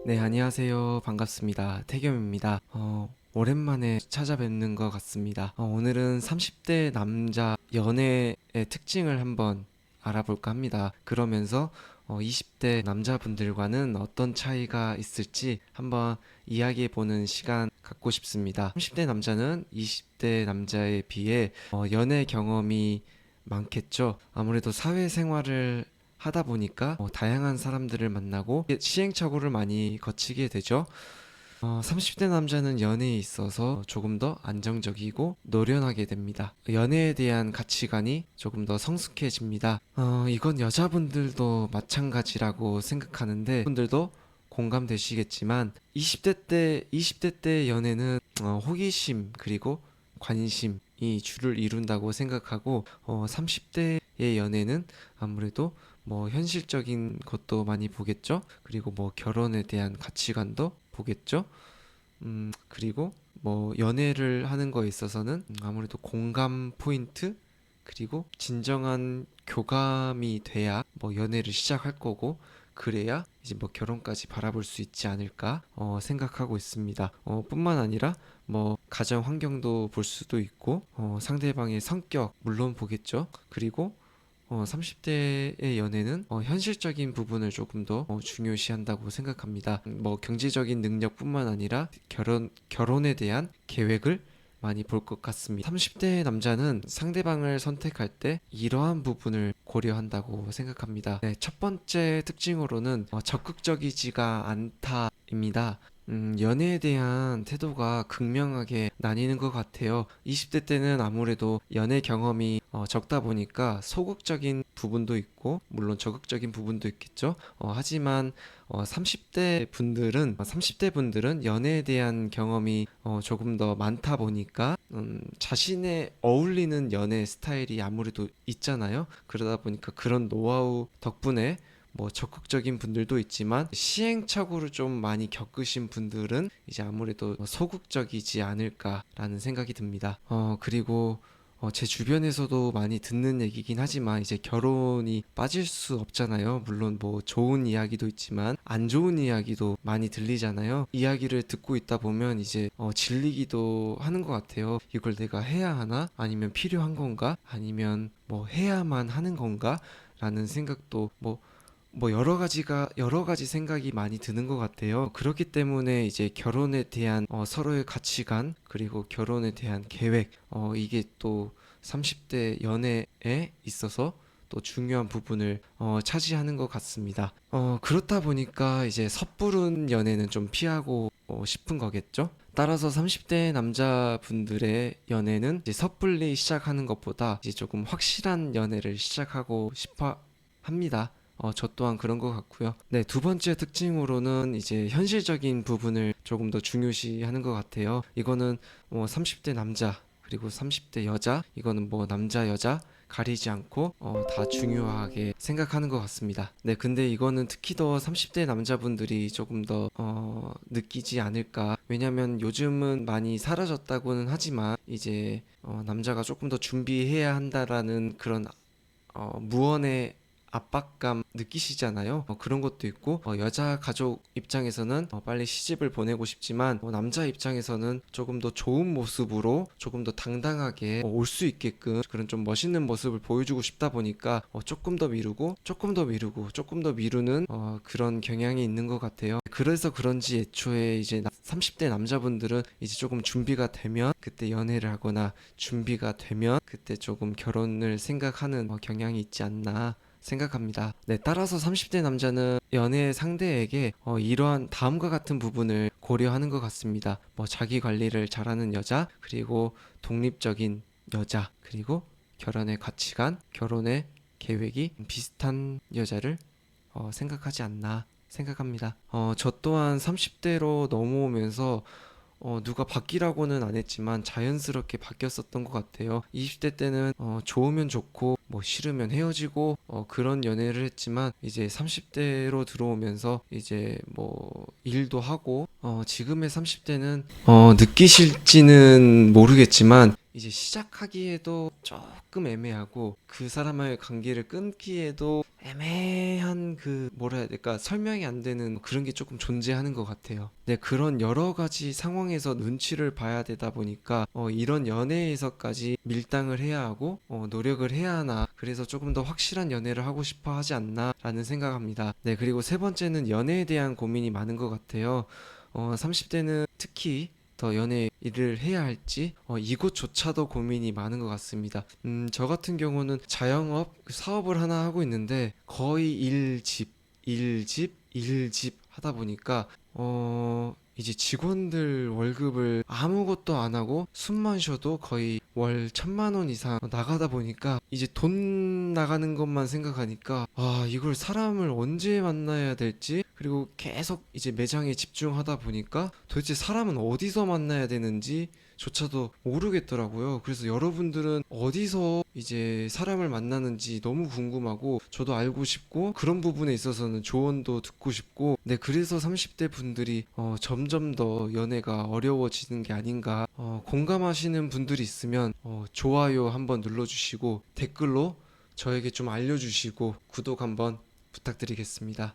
네, 안녕하세요. 반갑습니다. 태겸입니다. 오랜만에 찾아뵙는 것 같습니다. 오늘은 30대 남자 연애의 특징을 한번 알아볼까 합니다. 그러면서 20대 남자분들과는 어떤 차이가 있을지 한번 이야기해보는 시간 갖고 싶습니다. 30대 남자는 20대 남자에 비해 연애 경험이 많겠죠. 아무래도 사회생활을 하다 보니까 다양한 사람들을 만나고 시행착오를 많이 거치게 되죠. 30대 남자는 연애에 있어서 조금 더 안정적이고 노련하게 됩니다. 연애에 대한 가치관이 조금 더 성숙해집니다. 이건 여자분들도 마찬가지라고 생각하는데 분들도 공감되시겠지만 20대 때 연애는 호기심 그리고 관심이 주를 이룬다고 생각하고 30대의 연애는 아무래도 뭐 현실적인 것도 많이 보겠죠. 그리고 뭐 결혼에 대한 가치관도 보겠죠. 그리고 뭐 연애를 하는 거에 있어서는 아무래도 공감 포인트 그리고 진정한 교감이 돼야 뭐 연애를 시작할 거고 그래야 이제 뭐 결혼까지 바라볼 수 있지 않을까 생각하고 있습니다. 뿐만 아니라 뭐 가정 환경도 볼 수도 있고 상대방의 성격 물론 보겠죠. 그리고 30대의 연애는 현실적인 부분을 조금 더 중요시한다고 생각합니다. 뭐 경제적인 능력뿐만 아니라 결혼에 대한 계획을 많이 볼 것 같습니다. 30대 남자는 상대방을 선택할 때 이러한 부분을 고려한다고 생각합니다. 네, 첫 번째 특징으로는 적극적이지가 않다입니다. 연애에 대한 태도가 극명하게 나뉘는 것 같아요. 20대 때는 아무래도 연애 경험이 적다 보니까 소극적인 부분도 있고, 물론 적극적인 부분도 있겠죠. 하지만 30대 분들은 연애에 대한 경험이 조금 더 많다 보니까, 자신의 어울리는 연애 스타일이 아무래도 있잖아요. 그러다 보니까 그런 노하우 덕분에 뭐 적극적인 분들도 있지만 시행착오를 좀 많이 겪으신 분들은 이제 아무래도 소극적이지 않을까라는 생각이 듭니다. 그리고 제 주변에서도 많이 듣는 얘기긴 하지만 이제 결혼이 빠질 수 없잖아요. 물론 뭐 좋은 이야기도 있지만 안 좋은 이야기도 많이 들리잖아요. 이야기를 듣고 있다 보면 이제 질리기도 하는 것 같아요. 이걸 내가 해야 하나? 아니면 필요한 건가? 아니면 뭐 해야만 하는 건가? 라는 생각도 뭐 여러 가지 생각이 많이 드는 것 같아요. 그렇기 때문에 이제 결혼에 대한 서로의 가치관 그리고 결혼에 대한 계획 이게 또 30대 연애에 있어서 또 중요한 부분을 차지하는 것 같습니다. 그렇다 보니까 이제 섣부른 연애는 좀 피하고 싶은 거겠죠? 따라서 30대 남자분들의 연애는 이제 섣불리 시작하는 것보다 이제 조금 확실한 연애를 시작하고 싶어 합니다. 저 또한 그런 것 같고요. 네, 두 번째 특징으로는 이제 현실적인 부분을 조금 더 중요시하는 것 같아요. 이거는 30대 남자 그리고 30대 여자 이거는 뭐 남자 여자 가리지 않고 다 중요하게 생각하는 것 같습니다. 네, 근데 이거는 특히 더 30대 남자분들이 조금 더 느끼지 않을까. 왜냐면 요즘은 많이 사라졌다고는 하지만 이제 남자가 조금 더 준비해야 한다라는 그런 무언의 압박감 느끼시잖아요. 그런 것도 있고 여자 가족 입장에서는 빨리 시집을 보내고 싶지만 남자 입장에서는 조금 더 좋은 모습으로 조금 더 당당하게 올 수 있게끔 그런 좀 멋있는 모습을 보여주고 싶다 보니까 조금 더 미루고 조금 더 미루고 조금 더 미루는 그런 경향이 있는 것 같아요. 그래서 그런지 애초에 이제 30대 남자분들은 이제 조금 준비가 되면 그때 연애를 하거나 준비가 되면 그때 조금 결혼을 생각하는 경향이 있지 않나 생각합니다. 네, 따라서 30대 남자는 연애 상대에게 이러한 다음과 같은 부분을 고려하는 것 같습니다. 뭐 자기 관리를 잘하는 여자, 그리고 독립적인 여자, 그리고 결혼의 가치관, 결혼의 계획이 비슷한 여자를 생각하지 않나 생각합니다. 저 또한 30대로 넘어오면서 누가 바뀌라고는 안 했지만 자연스럽게 바뀌었었던 것 같아요. 20대 때는 좋으면 좋고 뭐 싫으면 헤어지고 그런 연애를 했지만 이제 30대로 들어오면서 이제 뭐 일도 하고 지금의 30대는 느끼실지는 모르겠지만 이제 시작하기에도 조금 애매하고 그 사람과의 관계를 끊기에도 애매한 그 뭐라 해야 될까 설명이 안 되는 그런 게 조금 존재하는 것 같아요. 네, 그런 여러 가지 상황에서 눈치를 봐야 되다 보니까 이런 연애에서까지 밀당을 해야 하고 노력을 해야 하나 그래서 조금 더 확실한 연애를 하고 싶어 하지 않나라는 생각합니다. 네, 그리고 세 번째는 연애에 대한 고민이 많은 것 같아요. 30대는 특히 더 연애 일을 해야 할지 이것조차도 고민이 많은 것 같습니다. 저 같은 경우는 자영업 사업을 하나 하고 있는데 거의 일집 하다 보니까 이제 직원들 월급을 아무것도 안 하고 숨만 쉬어도 거의 월 1,000만 원 이상 나가다 보니까 이제 돈 나가는 것만 생각하니까 이걸 사람을 언제 만나야 될지 그리고 계속 이제 매장에 집중하다 보니까 도대체 사람은 어디서 만나야 되는지 조차도 모르겠더라고요. 그래서 여러분들은 어디서 이제 사람을 만나는지 너무 궁금하고 저도 알고 싶고 그런 부분에 있어서는 조언도 듣고 싶고 네, 그래서 30대 분들이 점점 더 연애가 어려워지는 게 아닌가. 공감하시는 분들이 있으면 좋아요 한번 눌러주시고 댓글로 저에게 좀 알려주시고 구독 한번 부탁드리겠습니다.